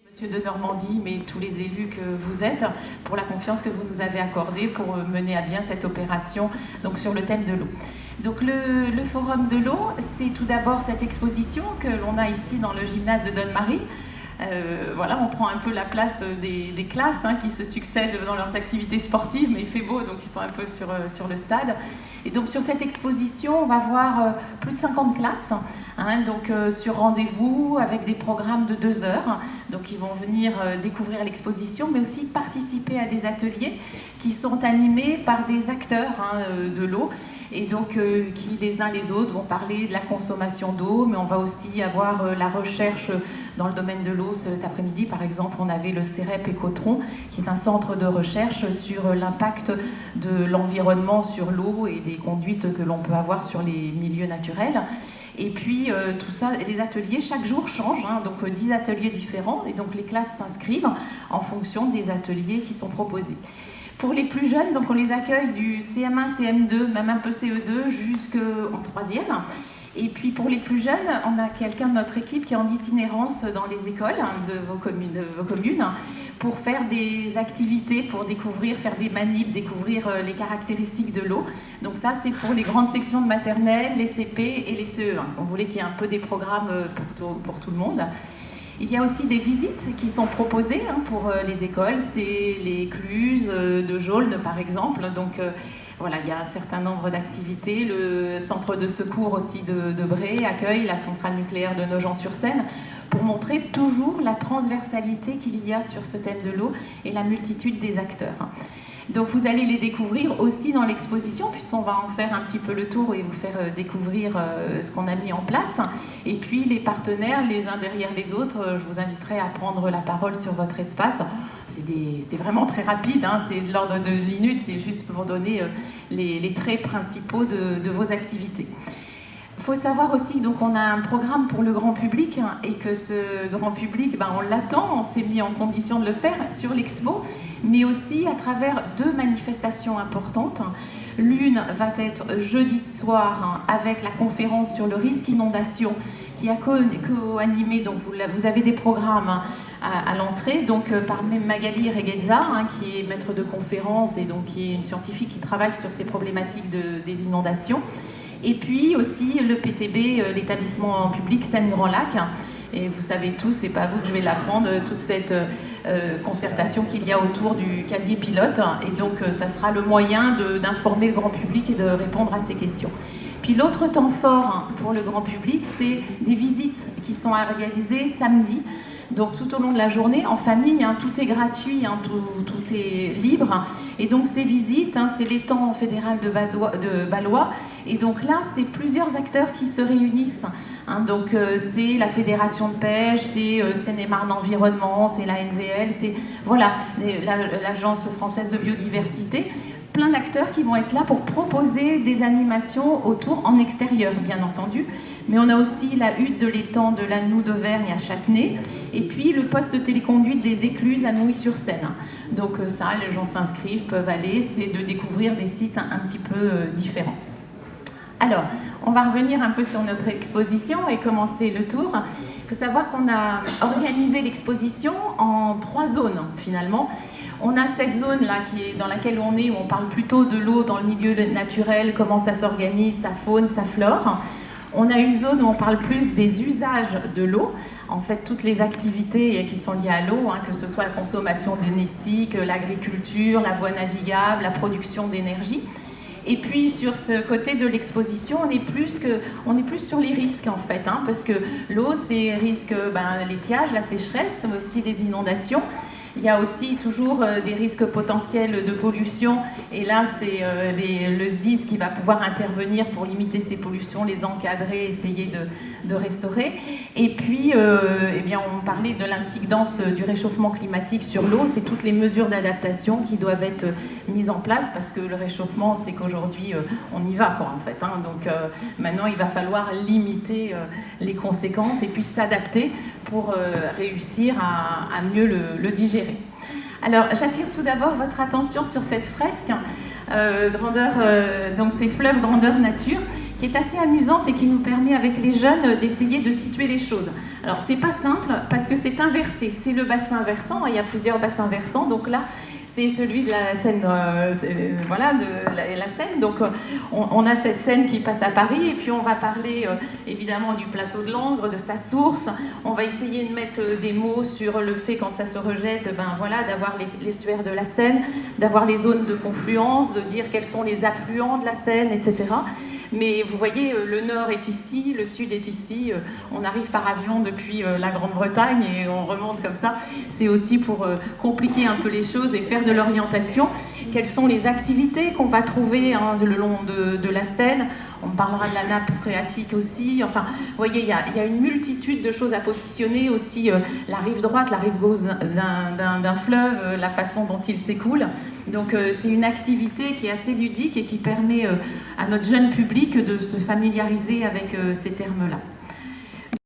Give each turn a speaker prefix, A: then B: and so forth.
A: Monsieur de Normandie, mais tous les élus que vous êtes, pour la confiance que vous nous avez accordée pour mener à bien cette opération donc sur le thème de l'eau. Donc le Forum de l'eau, c'est tout d'abord cette exposition que l'on a ici dans le gymnase de Donne-Marie. Voilà, on prend un peu la place des classes qui se succèdent dans leurs activités sportives, mais il fait beau, donc ils sont un peu sur le stade. Et donc sur cette exposition, on va voir plus de 50 classes, donc sur rendez-vous avec des programmes de 2 heures. Donc ils vont venir découvrir l'exposition, mais aussi participer à des ateliers qui sont animés par des acteurs de l'eau. Et donc qui les uns les autres vont parler de la consommation d'eau, mais on va aussi avoir la recherche dans le domaine de l'eau. Cet après-midi, par exemple, on avait le CEREP Écotron, qui est un centre de recherche sur l'impact de l'environnement sur l'eau et des conduites que l'on peut avoir sur les milieux naturels. Et puis tout ça, les ateliers, chaque jour changent, donc 10 ateliers différents, et donc les classes s'inscrivent en fonction des ateliers qui sont proposés. Pour les plus jeunes, donc on les accueille du CM1, CM2, même un peu CE2 jusqu'en 3e. Et puis pour les plus jeunes, on a quelqu'un de notre équipe qui est en itinérance dans les écoles de vos communes pour faire des activités, pour découvrir, faire des manips, découvrir les caractéristiques de l'eau. Donc ça, c'est pour les grandes sections de maternelle, les CP et les CE1. On voulait qu'il y ait un peu des programmes pour tout le monde. Il y a aussi des visites qui sont proposées pour les écoles. C'est les écluses de Jaulnes, par exemple. Donc voilà, il y a un certain nombre d'activités. Le centre de secours aussi de Bray accueille la centrale nucléaire de Nogent-sur-Seine pour montrer toujours la transversalité qu'il y a sur ce thème de l'eau et la multitude des acteurs. Donc vous allez les découvrir aussi dans l'exposition, puisqu'on va en faire un petit peu le tour et vous faire découvrir ce qu'on a mis en place. Et puis les partenaires, les uns derrière les autres, je vous inviterai à prendre la parole sur votre espace. C'est vraiment très rapide, c'est de l'ordre de minutes, c'est juste pour donner les traits principaux de vos activités. Il faut savoir aussi donc on a un programme pour le grand public et que ce grand public, on l'attend, on s'est mis en condition de le faire sur l'expo, mais aussi à travers 2 manifestations importantes. L'une va être jeudi soir avec la conférence sur le risque inondation qui a co-animé, donc vous avez des programmes à l'entrée, donc par Magali Regueza, qui est maître de conférence et donc qui est une scientifique qui travaille sur ces problématiques des inondations. Et puis aussi le PTB, l'établissement public Seine-Grand Lac. Et vous savez tous, c'est pas à vous que je vais l'apprendre, toute cette concertation qu'il y a autour du casier pilote. Et donc ça sera le moyen d'informer le grand public et de répondre à ces questions. Puis l'autre temps fort pour le grand public, c'est des visites qui sont organisées samedi. Donc tout au long de la journée, en famille, tout est gratuit, tout est libre. Et donc ces visites, c'est l'étang fédéral de Ballois. Et donc là, c'est plusieurs acteurs qui se réunissent. Donc c'est la Fédération de pêche, c'est Seine-et-Marne Environnement, c'est la NVL, c'est voilà, l'Agence française de biodiversité. Plein d'acteurs qui vont être là pour proposer des animations autour, en extérieur bien entendu, mais on a aussi la hutte de l'étang de la Noue d'Auvergne à Châtenay, et puis le poste de téléconduite des Écluses à Nouilly-sur-Seine. Donc ça, les gens s'inscrivent, peuvent aller, c'est de découvrir des sites un petit peu différents. Alors, on va revenir un peu sur notre exposition et commencer le tour. Il faut savoir qu'on a organisé l'exposition en 3 zones finalement. On a cette zone-là dans laquelle on est, où on parle plutôt de l'eau dans le milieu naturel, comment ça s'organise, sa faune, sa flore. On a une zone où on parle plus des usages de l'eau, en fait toutes les activités qui sont liées à l'eau, que ce soit la consommation domestique, l'agriculture, la voie navigable, la production d'énergie. Et puis sur ce côté de l'exposition, on est plus sur les risques en fait, parce que l'eau c'est risque l'étiage, la sécheresse, mais aussi les inondations. Il y a aussi toujours des risques potentiels de pollution, et là c'est le SDIS qui va pouvoir intervenir pour limiter ces pollutions, les encadrer, essayer de restaurer. Et puis on parlait de l'incidence du réchauffement climatique sur l'eau, c'est toutes les mesures d'adaptation qui doivent être mises en place, parce que le réchauffement, c'est qu'aujourd'hui on y va en fait, donc maintenant il va falloir limiter les conséquences et puis s'adapter pour réussir à mieux le digérer. Alors, j'attire tout d'abord votre attention sur cette fresque, donc c'est Fleuve Grandeur Nature, qui est assez amusante et qui nous permet avec les jeunes d'essayer de situer les choses. Alors c'est pas simple parce que c'est inversé, c'est le bassin versant, il y a plusieurs bassins versants, donc là c'est celui de la Seine, voilà, de la Seine. Donc on a cette Seine qui passe à Paris et puis on va parler évidemment du plateau de Langres, de sa source. On va essayer de mettre des mots sur le fait quand ça se rejette, ben voilà, d'avoir l'estuaire de la Seine, d'avoir les zones de confluence, de dire quels sont les affluents de la Seine, etc. Mais vous voyez, le nord est ici, le sud est ici. On arrive par avion depuis la Grande-Bretagne et on remonte comme ça. C'est aussi pour compliquer un peu les choses et faire de l'orientation. Quelles sont les activités qu'on va trouver le long de la Seine? On parlera de la nappe phréatique aussi. Enfin, vous voyez, il y a une multitude de choses à positionner aussi. La rive droite, la rive gauche d'un fleuve, la façon dont il s'écoule. Donc, c'est une activité qui est assez ludique et qui permet à notre jeune public de se familiariser avec ces termes-là.